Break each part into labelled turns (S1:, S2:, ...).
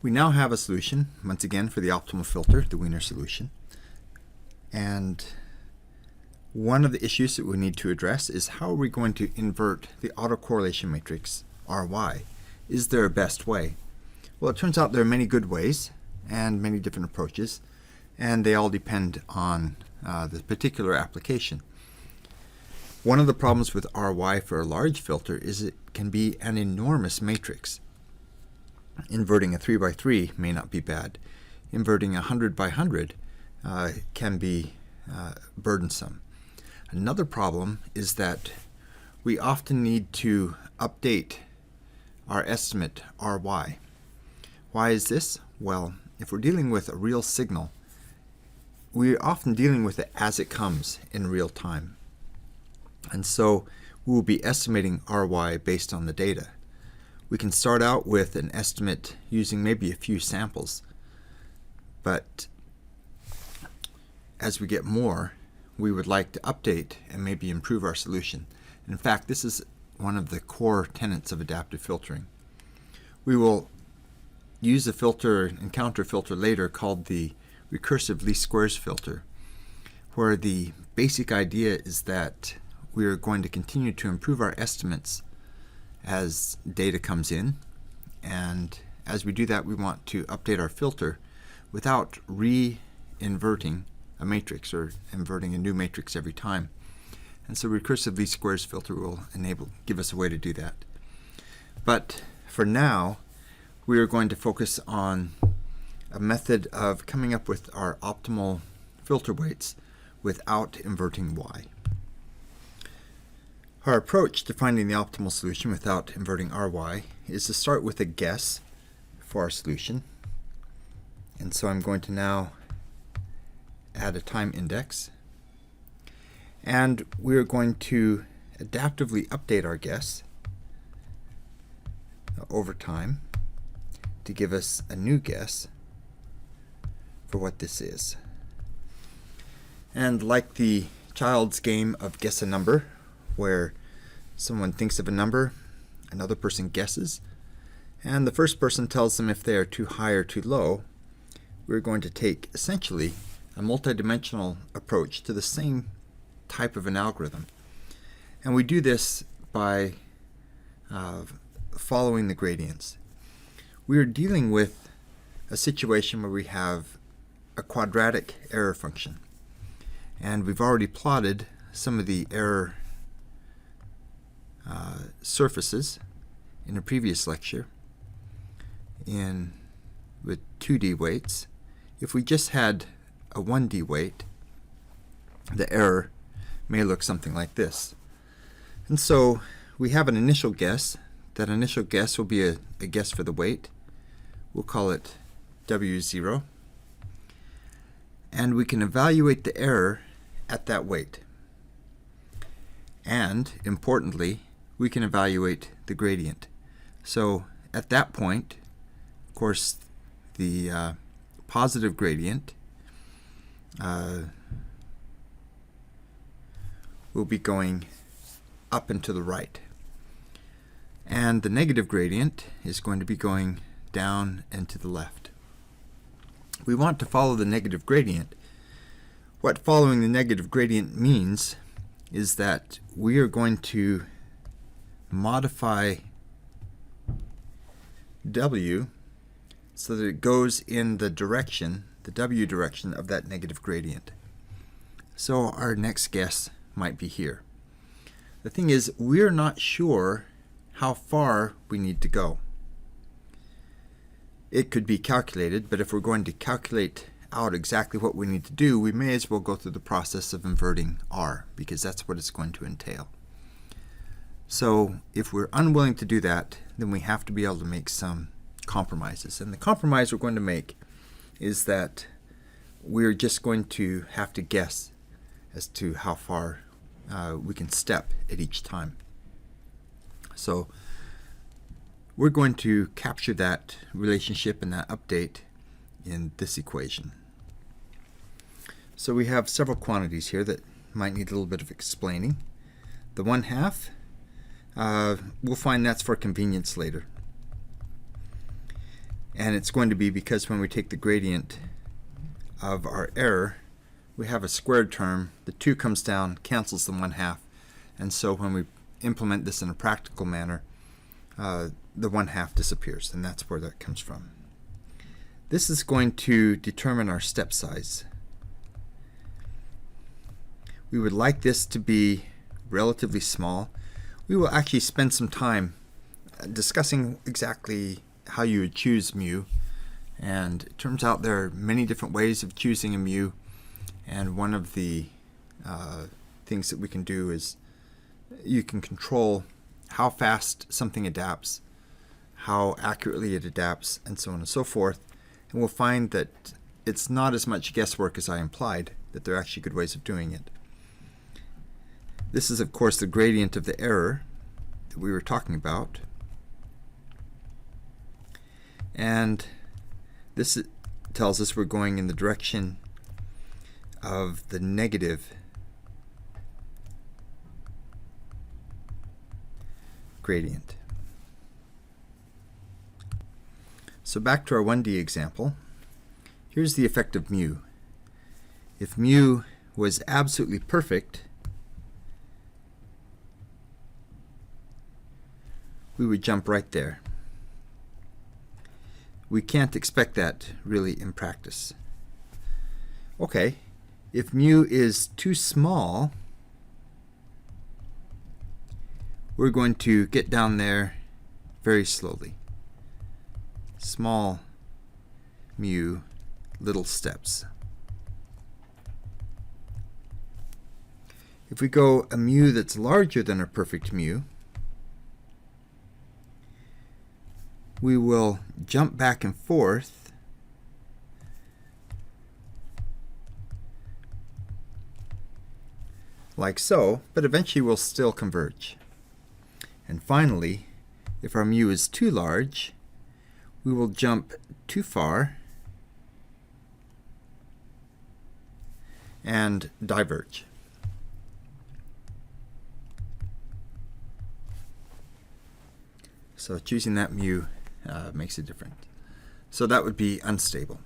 S1: We now have a solution, once again, for the optimal filter, the Wiener solution. And one of the issues that we need to address is how are we going to invert the autocorrelation matrix, Ry? Is there a best way? Well, it turns out there are many good ways and many different approaches, and they all depend on the particular application. One of the problems with Ry for a large filter is it can be an enormous matrix. Inverting a 3 by 3 may not be bad. Inverting a 100 by 100 can be burdensome. Another problem is that we often need to update our estimate Ry. Why is this? Well, if we're dealing with a real signal, we're often dealing with it as it comes in real time. And so we will be estimating Ry based on the data. We can start out with an estimate using maybe a few samples, but as we get more, we would like to update and maybe improve our solution. In fact, this is one of the core tenets of adaptive filtering. We will use a filter and counter filter later called the recursive least squares filter, where the basic idea is that we are going to continue to improve our estimates as data comes in, and as we do that, we want to update our filter without re-inverting a matrix or inverting a new matrix every time. And so recursive least squares filter will give us a way to do that. But for now, we are going to focus on a method of coming up with our optimal filter weights without inverting Y. Our approach to finding the optimal solution without inverting Ry is to start with a guess for our solution. And so I'm going to now add a time index. And we're going to adaptively update our guess over time to give us a new guess for what this is. And like the child's game of guess a number, where someone thinks of a number, another person guesses, and the first person tells them if they are too high or too low, we're going to take essentially a multidimensional approach to the same type of an algorithm. And we do this by following the gradients. We are dealing with a situation where we have a quadratic error function. And we've already plotted some of the error surfaces in a previous lecture with 2D weights. If we just had a 1D weight, the error may look something like this. And so we have an initial guess. That initial guess will be a guess for the weight. We'll call it W0. And we can evaluate the error at that weight. And importantly, we can evaluate the gradient. So at that point, of course, the positive gradient will be going up and to the right. And the negative gradient is going to be going down and to the left. We want to follow the negative gradient. What following the negative gradient means is that we are going to modify W so that it goes in the direction, the W direction of that negative gradient. So our next guess might be here. The thing is, we're not sure how far we need to go. It could be calculated, but if we're going to calculate out exactly what we need to do, we may as well go through the process of inverting R, because that's what it's going to entail. So if we're unwilling to do that, then we have to be able to make some compromises. And the compromise we're going to make is that we're just going to have to guess as to how far we can step at each time. So we're going to capture that relationship and that update in this equation. So we have several quantities here that might need a little bit of explaining. The 1/2, we'll find that's for convenience later. And it's going to be because when we take the gradient of our error, we have a squared term. The 2 comes down, cancels the 1/2. And so when we implement this in a practical manner, the 1/2 disappears, and that's where that comes from. This is going to determine our step size. We would like this to be relatively small. We will actually spend some time discussing exactly how you would choose mu, and it turns out there are many different ways of choosing a mu, and one of the things that we can do is you can control how fast something adapts, how accurately it adapts, and so on and so forth. And we'll find that it's not as much guesswork as I implied, that there are actually good ways of doing it. This is, of course, the gradient of the error that we were talking about. And this tells us we're going in the direction of the negative gradient. So back to our 1D example. Here's the effect of mu. If mu was absolutely perfect, we would jump right there. We can't expect that really in practice. Okay, if mu is too small, we're going to get down there very slowly. Small mu, little steps. If we go a mu that's larger than our perfect mu, we will jump back and forth like so, but eventually we'll still converge. And finally, if our mu is too large, we will jump too far and diverge. So choosing that mu makes it different. So that would be unstable.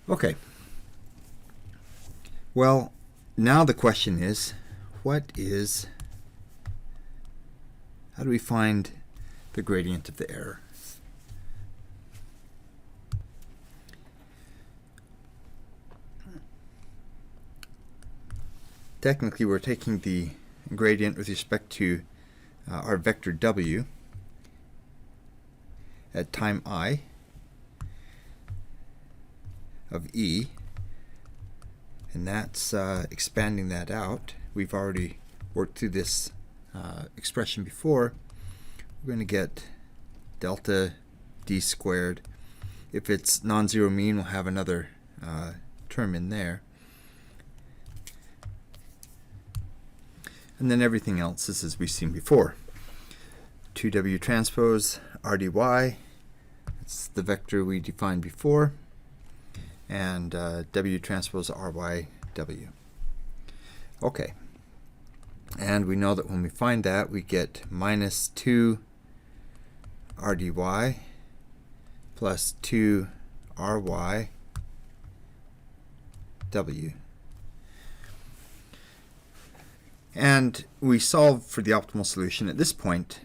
S1: Okay. Well, now the question is, how do we find the gradient of the error? Technically, we're taking the gradient with respect to our vector w at time I of e, and that's expanding that out. We've already worked through this expression before. We're going to get delta d squared. If it's non-zero mean, we'll have another term in there. And then everything else is as we've seen before. 2w transpose r dy, that's the vector we defined before, and w transpose ry w. Okay, and we know that when we find that, we get minus 2 r dy plus 2 ry w. And we solve for the optimal solution at this point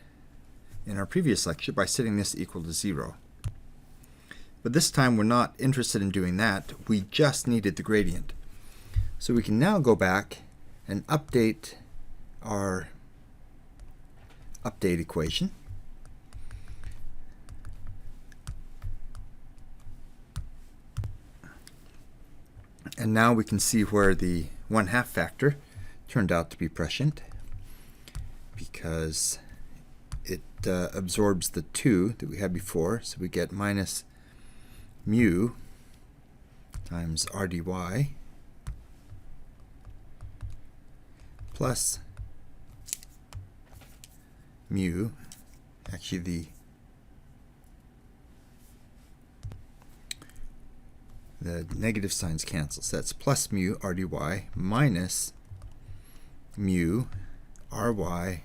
S1: in our previous lecture by setting this equal to 0. But this time we're not interested in doing that. We just needed the gradient. So we can now go back and update our update equation. And now we can see where the 1/2 factor turned out to be prescient, because it absorbs the 2 that we had before, so we get minus mu times r dy plus mu, actually the negative signs cancel, so that's plus mu r dy minus mu ry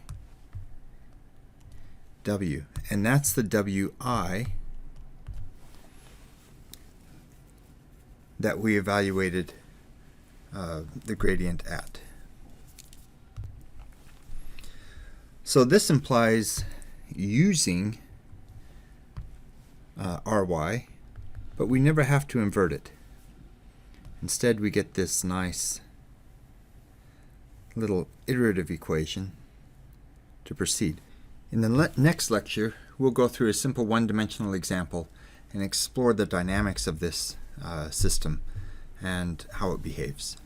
S1: W. And that's the Wi that we evaluated the gradient at. So this implies using Ry, but we never have to invert it. Instead, we get this nice little iterative equation to proceed. In the next lecture, we'll go through a simple one-dimensional example and explore the dynamics of this system and how it behaves.